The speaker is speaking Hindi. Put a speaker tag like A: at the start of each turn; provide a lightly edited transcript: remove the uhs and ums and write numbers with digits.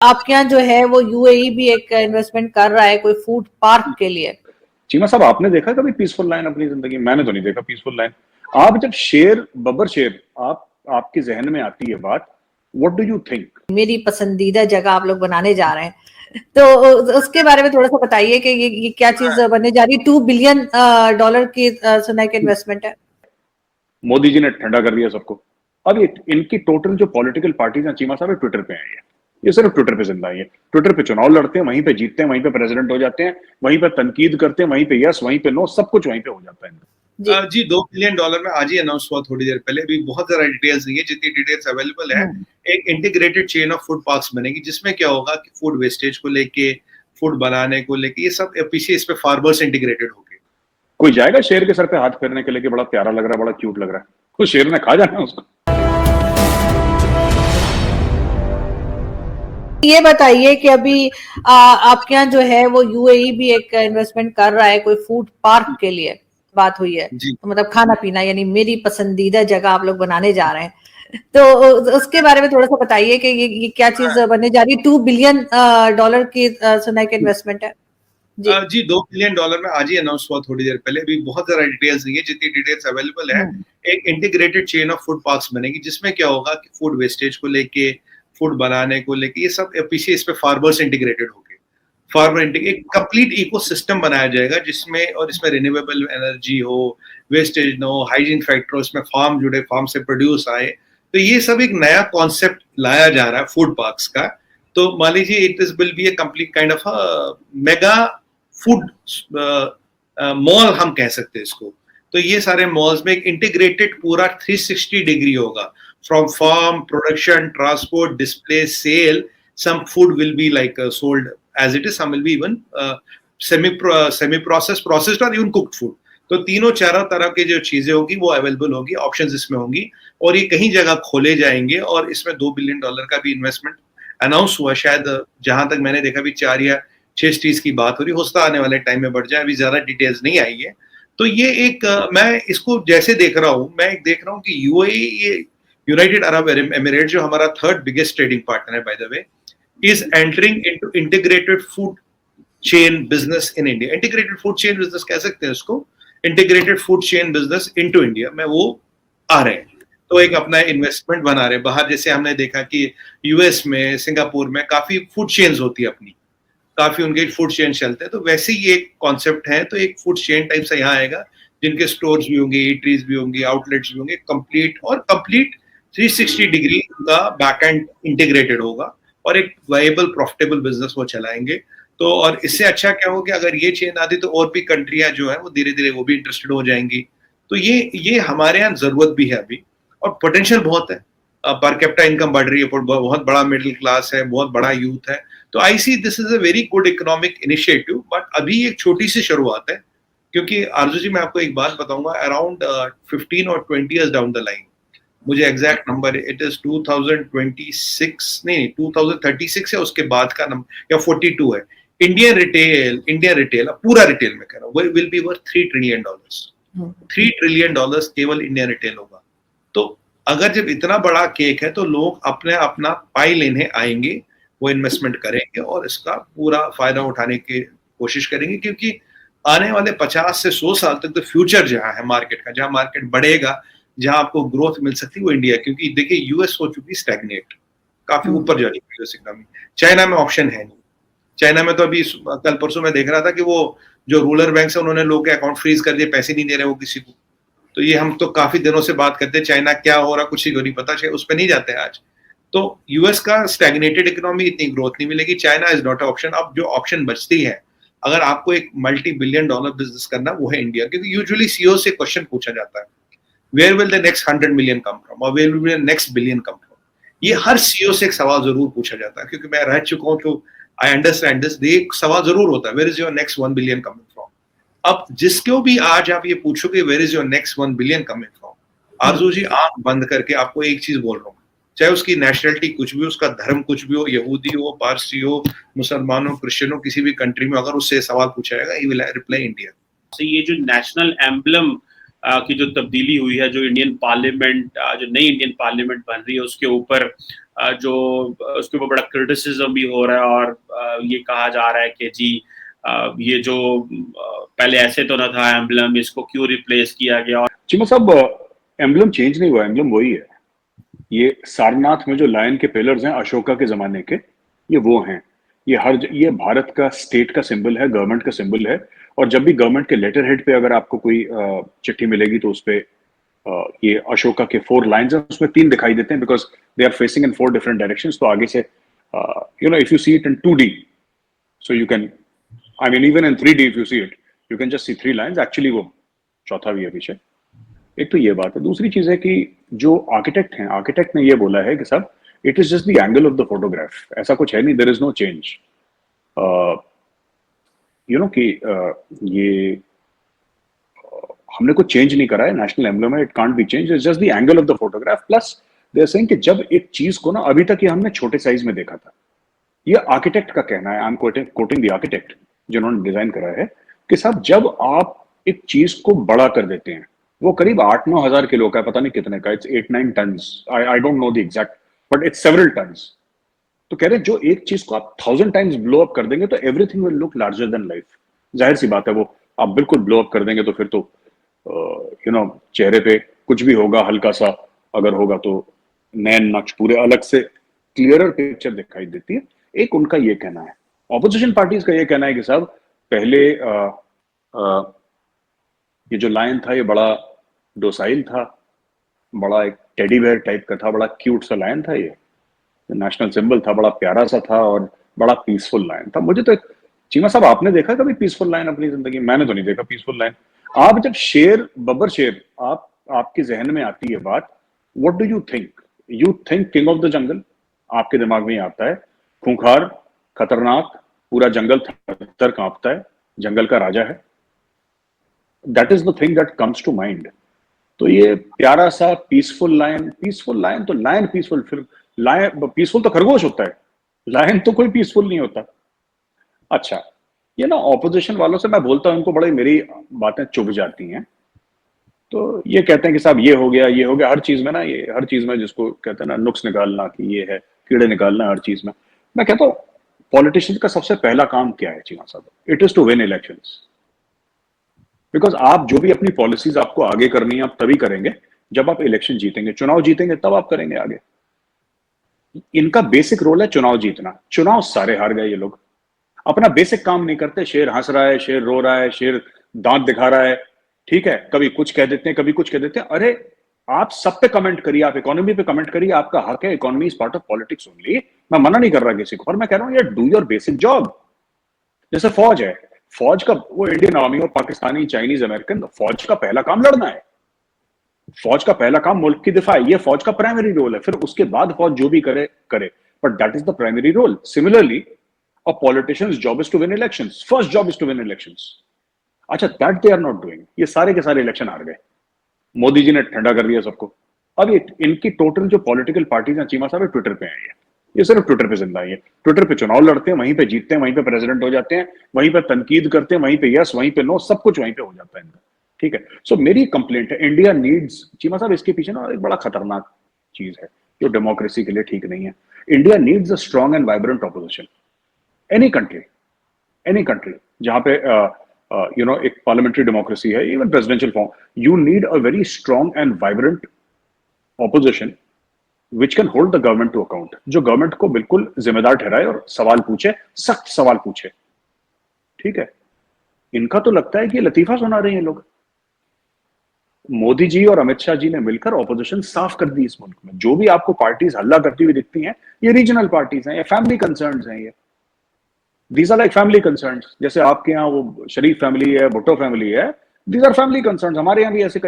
A: आपके यहाँ जो है वो यूएई भी एक इन्वेस्टमेंट कर रहा है कोई फूड पार्क के लिए।
B: चीमा साहब, आपने देखा कभी पीसफुल लाइन अपनी जिंदगी में? मैंने तो नहीं देखा पीसफुल लाइन। आप जब शेर बब्बर शेर आपके जहन में आती है बात, व्हाट डू यू थिंक?
A: मेरी पसंदीदा जगह आप लोग बनाने जा रहे हैं, तो उसके बारे में थोड़ा सा बताइए कि ये क्या चीज बनने जा रही है। $2 बिलियन की सुना है कि इन्वेस्टमेंट है।
B: मोदी जी ने ठंडा कर दिया सबको। अब इनकी टोटल जो पॉलिटिकल पार्टीज हैं चीमा साहब, ट्विटर पे आई है। ये सिर्फ ट्विटर पे जिंदा है। ट्विटर पे चुनाव लड़ते हैं, वहीं पे जीतते हैं, वहीं पे प्रेसिडेंट हो जाते हैं, वहीं पे तनकीद करते हैं, वहीं पे यस, वहीं पे नो, सब कुछ वहीं पे हो जाता है।
C: जी $2 बिलियन में आज ही अनाउंस हुआ थोड़ी देर पहले। अभी बहुत ज्यादा डिटेल्स नहीं है, जितनी डिटेल्स अवेलेबल है एक integrated chain of food parks बनेगी, जिसमें क्या होगा कि फूड वेस्टेज को लेके, फूड बनाने को लेके, ये सब पीछे इस पे फार्मर्स इंटीग्रेटेड हो गए।
B: कोई जाएगा शेर के सर पे हाथ फेरने के लिए कि बड़ा प्यारा लग रहा है, बड़ा क्यूट लग रहा है? तो शेर ने खा जाना उसको।
A: ये बताइए कि अभी आपके यहाँ जो है वो यूएई भी एक इन्वेस्टमेंट कर रहा है कोई फूड पार्क के लिए, बात हुई है। तो मतलब खाना पीना, यानी मेरी पसंदीदा जगह आप लोग बनाने जा रहे हैं, तो उसके बारे में थोड़ा सा बताइए कि ये क्या चीज बनने जा रही है। $2 बिलियन की सुना है कि इन्वेस्टमेंट है।
C: जी $2 बिलियन में आज ही अनाउंस हुआ थोड़ी देर पहले। अभी बहुत ज्यादा डिटेल्स नहीं है, जितनी डिटेल्स अवेलेबल है एक integrated chain of food parks बनेगी, जिसमें क्या होगा कि फूड वेस्टेज को लेके, फूड बनाने को लेके, ये सब पीछे इस पे फार्मर्स इंटीग्रेटेड हो गए। फार्मर एक कंप्लीट इकोसिस्टम बनाया जाएगा, जिसमें और इसमें रिन्यूएबल एनर्जी हो, वेस्टेज न हो, हाइजीन फैक्टर, उसमें फार्म जुड़े, फार्म से प्रोड्यूस आए। तो ये सब एक नया कॉन्सेप्ट लाया जा रहा है फूड पार्क्स का। तो मान लीजिए it is will be A complete kind of mega food mall, हम कह सकते हैं इसको। तो ये सारे मॉल्स में एक इंटीग्रेटेड पूरा 360 डिग्री होगा, from farm, production, transport, display, sale. some food will be like sold as it is, some will be even semi processed, processed or even cooked food। तो तीनों चारों तरह की जो चीजें होगी वो अवेलेबल होगी, ऑप्शंस इसमें होंगी, और ये कहीं जगह खोले जाएंगे। और इसमें $2 बिलियन का भी इन्वेस्टमेंट अनाउंस हुआ। शायद जहां तक मैंने देखा भी 4 या 6 सिटीज की बात हो रही, हो सकता आने वाले टाइम में बढ़ जाए, अभी ज्यादा डिटेल्स नहीं आई है। तो ये एक मैं इसको जैसे देख रहा हूँ, मैं एक देख रहा हूँ कि यूएई, यूनाइटेड अरब एमिरेट, जो हमारा 3rd बिगेस्ट ट्रेडिंग पार्टनर है by the way, is entering into integrated food chain business in India। integrated food chain business कह सकते हैं उसको, integrated food chain business into India में वो आ रहे हैं। तो एक अपना इन्वेस्टमेंट बना रहे हैं बाहर। जैसे हमने देखा कि यूएस में, सिंगापुर में काफी फूड चेन्स होती है अपनी, काफी उनके फूड चेन चलते हैं। तो वैसे ही एक कॉन्सेप्ट है, तो एक फूड चेन टाइप से यहाँ आएगा, जिनके स्टोर्स भी होंगे, ईटरीज भी होंगी, आउटलेट्स भी होंगे, कंप्लीट 360 डिग्री का बैक एंड इंटीग्रेटेड होगा, और एक वायबल प्रॉफिटेबल बिजनेस वो चलाएंगे। तो और इससे अच्छा क्या होगा कि अगर ये चेन आती तो और भी कंट्रियां जो है वो धीरे धीरे वो भी इंटरेस्टेड हो जाएंगी। तो ये हमारे यहाँ जरूरत भी है अभी, और पोटेंशियल बहुत है। पर कैपिटा इनकम बढ़ रही है, बहुत बड़ा मिडिल क्लास है, बहुत बड़ा यूथ है। तो I see this is a very good economic initiative, but अभी एक छोटी सी शुरुआत है। क्योंकि आरजू जी, मैं आपको एक बात बताऊंगा, अराउंड 15 और 20 ईयर्स डाउन द लाइन, मुझे एग्जैक्ट नंबर इट इज 2026 नहीं 2036 है, उसके बाद का नंबर या 42 है। इंडियन रिटेल पूरा रिटेल में कह रहा हूँ, will be worth $3 trillion. $3 trillion केवल इंडियन रिटेल होगा। तो अगर जब इतना बड़ा केक है, तो लोग अपना पाई लेने आएंगे, वो इन्वेस्टमेंट करेंगे और इसका पूरा फायदा उठाने की कोशिश करेंगे। क्योंकि आने वाले 50 से 100 साल तक तो फ्यूचर जहाँ है मार्केट का, जहाँ मार्केट बढ़ेगा, जहां आपको ग्रोथ मिल सकती है, वो इंडिया। क्योंकि देखिए यूएस हो चुकी स्टैग्नेट, काफी ऊपर जा रही है यूएस इकोनॉमी। चाइना में ऑप्शन है नहीं। चाइना में तो अभी कल परसों में देख रहा था कि वो जो रूरल बैंक है, उन्होंने लोग के अकाउंट फ्रीज कर दिए, पैसे नहीं दे रहे वो किसी को। तो ये हम तो काफी दिनों से बात करते हैं, चाइना क्या हो रहा कुछ नहीं पता, उस पर नहीं जाते आज। तो यूएस का स्टैग्नेटेड इकोनॉमी, इतनी ग्रोथ नहीं मिलेगी। China is not option. अब जो ऑप्शन बचती है, अगर आपको एक $multi-billion बिजनेस करना, वो है इंडिया। क्योंकि यूजुअली सीईओ से क्वेश्चन पूछा जाता है, where will the next 100 million come from, or where will the next billion come from? ये हर सीईओ से एक सवाल जरूर पूछा जाता है, क्योंकि मैं रह चुका हूं, तो आई अंडरस्टैंड दिस। एक सवाल जरूर होता है, where is your next 1 billion coming from? अब जिसको भी आज आप ये पूछोगे where is your next 1 billion coming from, आरजू जी आंख बंद करके आपको एक चीज बोल रहा हूँ, चाहे उसकी नेशनलिटी कुछ भी, उसका धर्म कुछ भी हो, यहूदी हो, पारसी हो, मुसलमान हो, क्रिश्चियन हो, किसी भी कंट्री में अगर उससे सवाल पूछा जाएगा, he will reply इंडिया।
D: तो ये जो नेशनल एम्बलम की जो तब्दीली हुई है, जो इंडियन पार्लियामेंट, जो नई इंडियन पार्लियामेंट बन रही है उसके ऊपर उसके ऊपर बड़ा क्रिटिसिज्म भी हो रहा है, और ये कहा जा रहा है कि जी ये जो पहले ऐसे तो ना था एम्बलम, इसको क्यों रिप्लेस किया गया। और
B: चीमा साहब, एम्बलम चेंज नहीं हुआ, एम्बलम वही है। ये सारनाथ में जो लायन के पिलर्स हैं अशोका के जमाने के, ये वो हैं। ये भारत का स्टेट का सिंबल है, गवर्नमेंट का सिंबल है। और जब भी गवर्नमेंट के लेटर हेड पे अगर आपको कोई चिट्ठी मिलेगी तो उसपे ये अशोका के 4 लाइन्स हैं, उसमें 3 दिखाई देते हैं because they are facing in 4 different directions. तो आगे से if you see it in 2D, so you can, I mean even in 3D if you see it, you can just see 3 lines, actually वो चौथा भी है पीछे। एक तो ये बात है। दूसरी चीज है कि जो आर्किटेक्ट हैं, आर्किटेक्ट ने ये बोला है कि साहब it is just the angle of the photograph, ऐसा कुछ है नहीं, there is no change. You know कि ये हमने कुछ चेंज नहीं करा है, नेशनल एम्बलम है, it can't be change, it's just the angle of the photograph. Plus they are saying कि जब एक चीज को ना अभी तक ये हमने छोटे साइज में देखा था, ये आर्किटेक्ट का कहना है, I am quoting the architect जिन्होंने डिजाइन करा है, कि साहब जब आप एक चीज को बड़ा कर देते हैं, वो करीब 8-9 हजार किलो का है, पता नहीं कितने का, it's 8-9 tons, I don't know the exact, but it's several tons. तो कह रहे हैं जो एक चीज को आप 1000 टाइम्स ब्लो अप कर देंगे तो everything will look larger than life. जाहिर सी बात है, वो आप बिल्कुल ब्लो अप कर देंगे तो फिर तो चेहरे पे कुछ भी होगा, हल्का सा अगर होगा तो नैन नक्श पूरे अलग से क्लियरर पिक्चर दिखाई देती है। एक उनका ये कहना है। ऑपोजिशन पार्टीज का ये कहना है कि साहब पहले ये जो लायन था ये बड़ा डोसाइल था, बड़ा एक टेडी बेयर टाइप का था, बड़ा क्यूट सा लायन था, ये नेशनल सिंबल था, बड़ा प्यारा सा था और बड़ा पीसफुल लायन था। मुझे तो चीमा साहब, आपने देखा कभी पीसफुल लायन अपनी जिंदगी? मैंने तो नहीं देखा पीसफुल लायन। आप जब शेर, बब्बर शेर, आपके जहन में आती है बात, what do you think? You think king of the jungle, आपके दिमाग में ही आता है, खूंखार, खतरनाक, पूरा जंगल थर कांपता है, जंगल का राजा है। That is the thing that comes to mind. तो ये प्यारा सा पीसफुल लायन तो लायन पीसफुल, फिर लायन पीसफुल तो खरगोश होता है, लायन तो कोई पीसफुल नहीं होता। अच्छा, ये ना ऑपोजिशन वालों से मैं बोलता हूं, इनको बड़े मेरी बातें चुभ जाती हैं। तो ये कहते हैं कि साहब ये हो गया, हर चीज में ना, ये हर चीज में जिसको कहते हैं ना नुक्स निकालना, कि ये है कीड़े निकालना हर चीज में। मैं कहता हूं पॉलिटिशियंस का सबसे पहला काम क्या है चीमा साहब? It is to win elections. Because आप जो भी अपनी पॉलिसीज आपको आगे करनी है, आप तभी करेंगे जब आप इलेक्शन जीतेंगे, चुनाव जीतेंगे, तब आप करेंगे आगे। इनका बेसिक रोल है चुनाव जीतना। चुनाव सारे हार गए ये लोग, अपना बेसिक काम नहीं करते। शेर हंस रहा है, शेर रो रहा है, शेर दांत दिखा रहा है, ठीक है, कभी कुछ कह देते हैं, कभी कुछ कह देते हैं। अरे आप सब पे कमेंट करिए, आप इकोनॉमी पे कमेंट करिए, आपका हक है, economy is part of politics only. मैं मना नहीं कर रहा किसी को, पर मैं कह रहा हूं यार, डू योर बेसिक जॉब। जैसे फौज है, फौज का, वो इंडियन आर्मी और पाकिस्तानी, चाइनीज, अमेरिकन, फौज का पहला काम लड़ना है, फौज का पहला काम मुल्क की दिफा है, ये फौज का प्राइमरी रोल है। फिर उसके बाद फौज जो भी करे, but that is the primary role. Similarly a politician's job is to win elections, first job is to win elections. अच्छा, that they are not doing। ये सारे के सारे इलेक्शन हार गए, मोदी जी ने ठंडा कर दिया सबको। अब इनकी टोटल जो पॉलिटिकल पार्टीज हैं चीमा साहब, ट्विटर पे हैं, ये सिर्फ ट्विटर पे जिंदा है। ट्विटर पे चुनाव लड़ते हैं, वहीं पे जीतते हैं, वहीं पे प्रेसिडेंट हो जाते हैं, वहीं पे तनकीद करते हैं, वहीं पे यस, वहीं पे नो, सब कुछ वहीं पे हो जाता है इनका, ठीक है। सो मेरी कंप्लेंट है, इंडिया नीड्स, चीमा साहब इसके पीछे ना एक बड़ा खतरनाक चीज है जो डेमोक्रेसी के लिए ठीक नहीं है। India needs a strong and vibrant opposition. Any country जहां पे एक पार्लियामेंट्री डेमोक्रेसी है, even presidential form, you need a very strong and vibrant opposition which can hold the government to account, जो गवर्नमेंट को बिल्कुल जिम्मेदार ठहराए और सवाल पूछे, सख्त सवाल पूछे, ठीक है। इनका तो लगता है कि लतीफा सुना रहे हैं लोग। मोदी जी और अमित शाह जी ने मिलकर ऑपोजिशन साफ कर दी इस मुल्क में। जो भी आपको पार्टीज हल्ला करती हुई दिखती हैं, ये रीजनल पार्टीज हैं, ये फैमिली कंसर्न्स हैं, ये These are like family concerns। जैसे आपके यहाँ वो शरीफ फैमिली है, भुट्टो फैमिली है, these are family concerns। हमारे यहाँ भी ऐसे कई